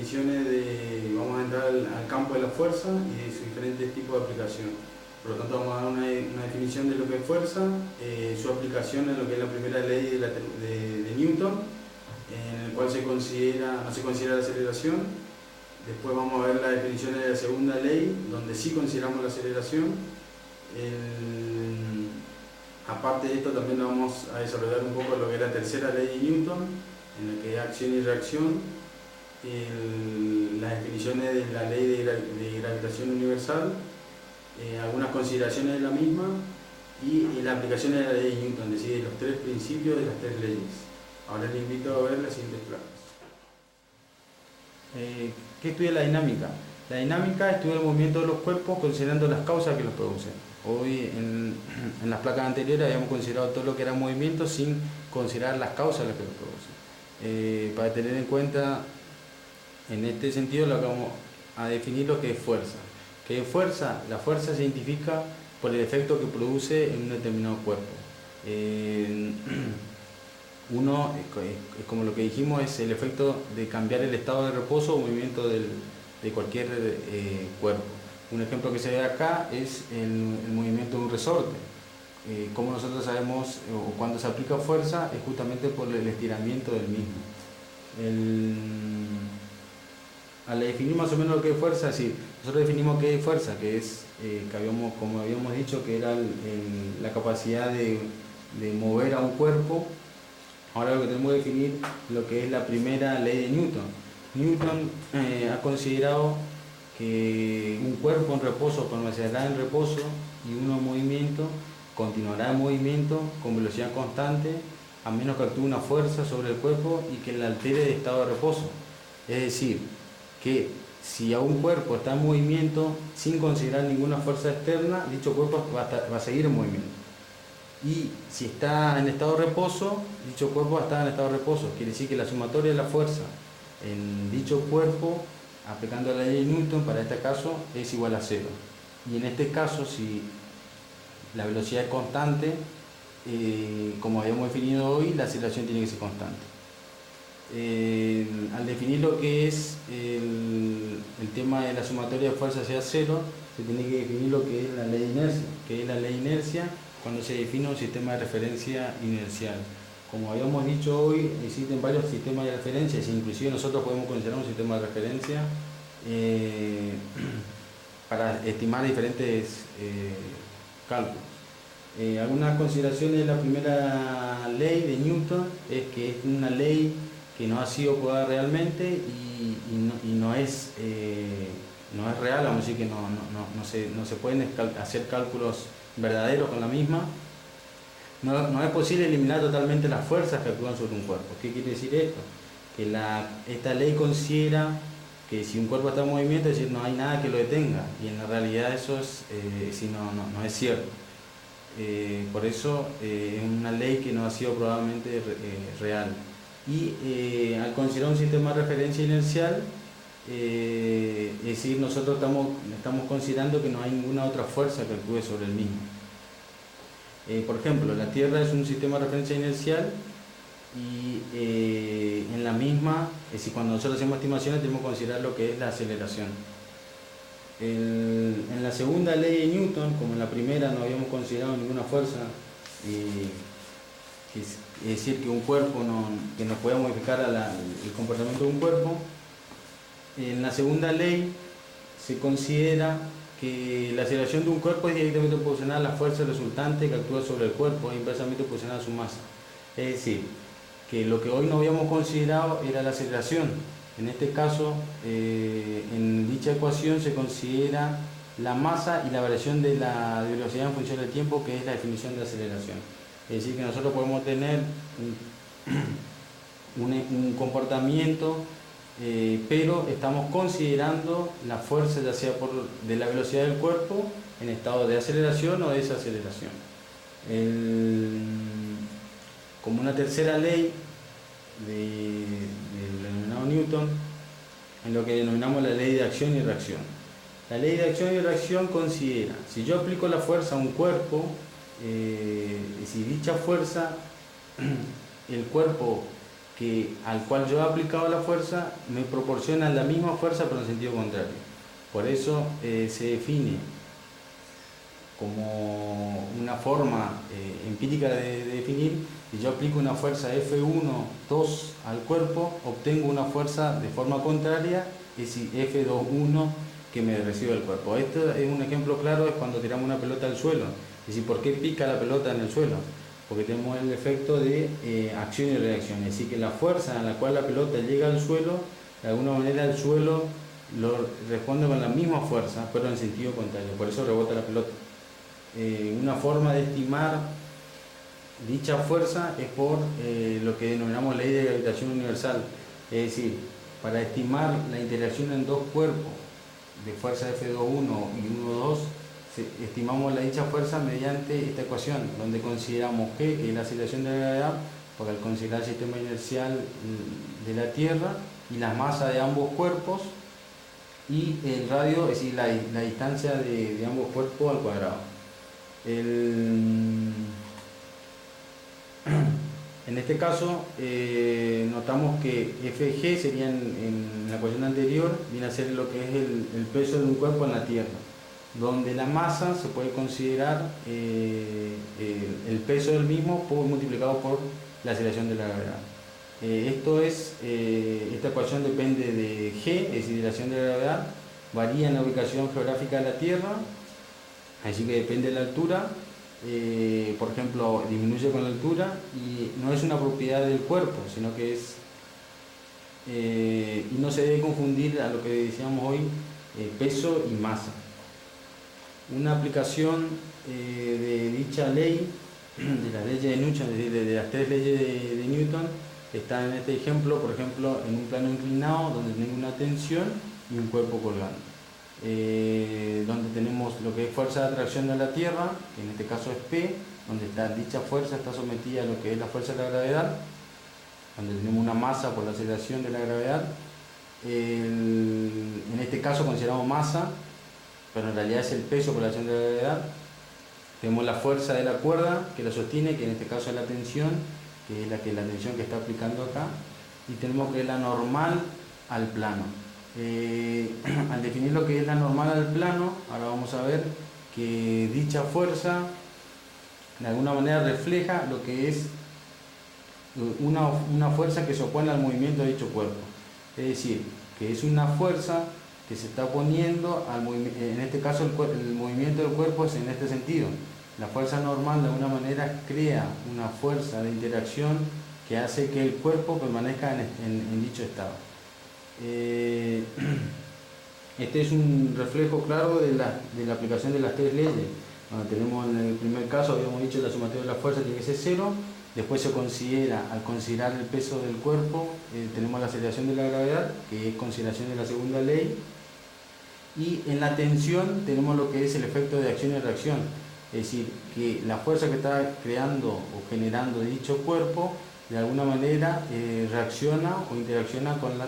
definiciones vamos a entrar al campo de la fuerza y de sus diferentes tipos de aplicación. Por lo tanto, vamos a dar una definición de lo que es fuerza, su aplicación en lo que es la primera ley de Newton, en el cual no se considera la aceleración. Después vamos a ver las definiciones de la segunda ley, donde sí consideramos la aceleración. Aparte de esto, también vamos a desarrollar un poco lo que es la tercera ley de Newton, en la que es acción y reacción, las definiciones de la ley de gravitación universal, algunas consideraciones de la misma y la aplicación de la ley de Newton, es decir, los tres principios de las tres leyes. Ahora les invito a ver las siguientes planas. ¿Qué estudia la dinámica? La dinámica estudia el movimiento de los cuerpos considerando las causas que los producen. Hoy en las placas anteriores habíamos considerado todo lo que era movimiento sin considerar las causas que los producen. Para tener en cuenta, en este sentido, lo que vamos a definir lo que es fuerza. ¿Qué es fuerza? La fuerza se identifica por el efecto que produce en un determinado cuerpo. Uno, como lo que dijimos, es el efecto de cambiar el estado de reposo o movimiento de cualquier cuerpo. Un ejemplo que se ve acá es el movimiento de un resorte. Como nosotros sabemos, o cuando se aplica fuerza, es justamente por el estiramiento del mismo. Al definir más o menos lo que es fuerza, sí, nosotros definimos qué es fuerza, que es, como habíamos dicho, que era la capacidad de mover a un cuerpo. Ahora lo que tenemos que definir lo que es la primera ley de Newton. Newton ha considerado que un cuerpo en reposo permanecerá en reposo y uno en movimiento continuará en movimiento con velocidad constante a menos que actúe una fuerza sobre el cuerpo y que le altere de estado de reposo. Es decir, que si a un cuerpo está en movimiento sin considerar ninguna fuerza externa, dicho cuerpo va a seguir en movimiento. Y si está en estado de reposo, dicho cuerpo va a estar en estado de reposo. Quiere decir que la sumatoria de la fuerza en dicho cuerpo, aplicando la ley de Newton, para este caso, es igual a 0. Y en este caso, si la velocidad es constante, como habíamos definido hoy, la aceleración tiene que ser constante. Al definir lo que es el tema de la sumatoria de fuerza sea 0, se tiene que definir lo que es la ley de inercia. ¿Qué es la ley de inercia? Cuando se define un sistema de referencia inercial. Como habíamos dicho hoy, existen varios sistemas de referencia, inclusive nosotros podemos considerar un sistema de referencia para estimar diferentes cálculos. Algunas consideraciones de la primera ley de Newton es que es una ley que no ha sido probada realmente y no es real, vamos a decir que no se pueden hacer cálculos verdaderos con la misma. No es posible eliminar totalmente las fuerzas que actúan sobre un cuerpo. ¿Qué quiere decir esto? Que esta ley considera que si un cuerpo está en movimiento, es decir, no hay nada que lo detenga, y en la realidad eso no es cierto. Por eso es una ley que no ha sido probablemente real. Y al considerar un sistema de referencia inercial, es decir, nosotros estamos considerando que no hay ninguna otra fuerza que actúe sobre el mismo. Por ejemplo, la Tierra es un sistema de referencia inercial y en la misma, es decir, cuando nosotros hacemos estimaciones tenemos que considerar lo que es la aceleración. En la segunda ley de Newton, como en la primera no habíamos considerado ninguna fuerza, es decir, que un cuerpo que no pueda modificar el comportamiento de un cuerpo, en la segunda ley se considera que la aceleración de un cuerpo es directamente proporcional a la fuerza resultante que actúa sobre el cuerpo e inversamente proporcional a su masa. Es decir, que lo que hoy no habíamos considerado era la aceleración. En este caso, en dicha ecuación se considera la masa y la variación de la velocidad en función del tiempo, que es la definición de aceleración. Es decir, que nosotros podemos tener un comportamiento, pero estamos considerando la fuerza ya sea de la velocidad del cuerpo en estado de aceleración o desaceleración. Como una tercera ley del denominado Newton, en lo que denominamos la ley de acción y reacción. La ley de acción y reacción considera, si yo aplico la fuerza a un cuerpo, si dicha fuerza, el cuerpo al cual yo he aplicado la fuerza me proporciona la misma fuerza pero en sentido contrario. Por eso se define como una forma empírica de definir: si yo aplico una fuerza F1,2 al cuerpo, obtengo una fuerza de forma contraria, es decir, F2,1 que me recibe el cuerpo. Esto es un ejemplo claro, es cuando tiramos una pelota al suelo. Es decir, ¿por qué pica la pelota en el suelo? Porque tenemos el efecto de acción y reacción. Es decir, que la fuerza en la cual la pelota llega al suelo, de alguna manera el suelo lo responde con la misma fuerza, pero en sentido contrario. Por eso rebota la pelota. Una forma de estimar dicha fuerza es por lo que denominamos ley de gravitación universal. Es decir, para estimar la interacción en dos cuerpos de fuerza F2,1 y 1,2, estimamos la dicha fuerza mediante esta ecuación, donde consideramos G, que es la aceleración de la gravedad, porque al considerar el sistema inercial de la Tierra y las masas de ambos cuerpos, y el radio, es decir, la distancia de ambos cuerpos al cuadrado. En este caso notamos que Fg sería en la ecuación anterior, viene a ser lo que es el peso de un cuerpo en la Tierra, donde la masa se puede considerar el peso del mismo multiplicado por la aceleración de la gravedad. Esta ecuación depende de G, es decir, de la acción de la gravedad, varía en la ubicación geográfica de la Tierra, así que depende de la altura. Por ejemplo, disminuye con la altura y no es una propiedad del cuerpo, sino que es y no se debe confundir a lo que decíamos hoy, peso y masa. Una aplicación de dicha ley, de las leyes de Newton, es decir, de las tres leyes de Newton, está en este ejemplo, por ejemplo, en un plano inclinado donde tengo una tensión y un cuerpo colgando. Donde tenemos lo que es fuerza de atracción de la Tierra, que en este caso es P, donde dicha fuerza está sometida a lo que es la fuerza de la gravedad, donde tenemos una masa por la aceleración de la gravedad. En este caso consideramos masa, pero en realidad es el peso por la acción de la gravedad. Tenemos la fuerza de la cuerda que la sostiene, que en este caso es la tensión, que es la tensión que está aplicando acá, y tenemos que es la normal al plano. Al definir lo que es la normal al plano, ahora vamos a ver que dicha fuerza de alguna manera refleja lo que es una fuerza que se opone al movimiento de dicho cuerpo. Es decir, que es una fuerza que se está oponiendo al movimiento. En este caso el movimiento del cuerpo es en este sentido. La fuerza normal de alguna manera crea una fuerza de interacción que hace que el cuerpo permanezca en dicho estado. Este es un reflejo claro de la aplicación de las tres leyes. Tenemos en el primer caso, habíamos dicho, la sumatoria de la fuerza tiene que ser cero. Después se considera, al considerar el peso del cuerpo, tenemos la aceleración de la gravedad, que es consideración de la segunda ley. Y en la tensión tenemos lo que es el efecto de acción y reacción. Es decir, que la fuerza que está creando o generando dicho cuerpo, de alguna manera reacciona o interacciona con la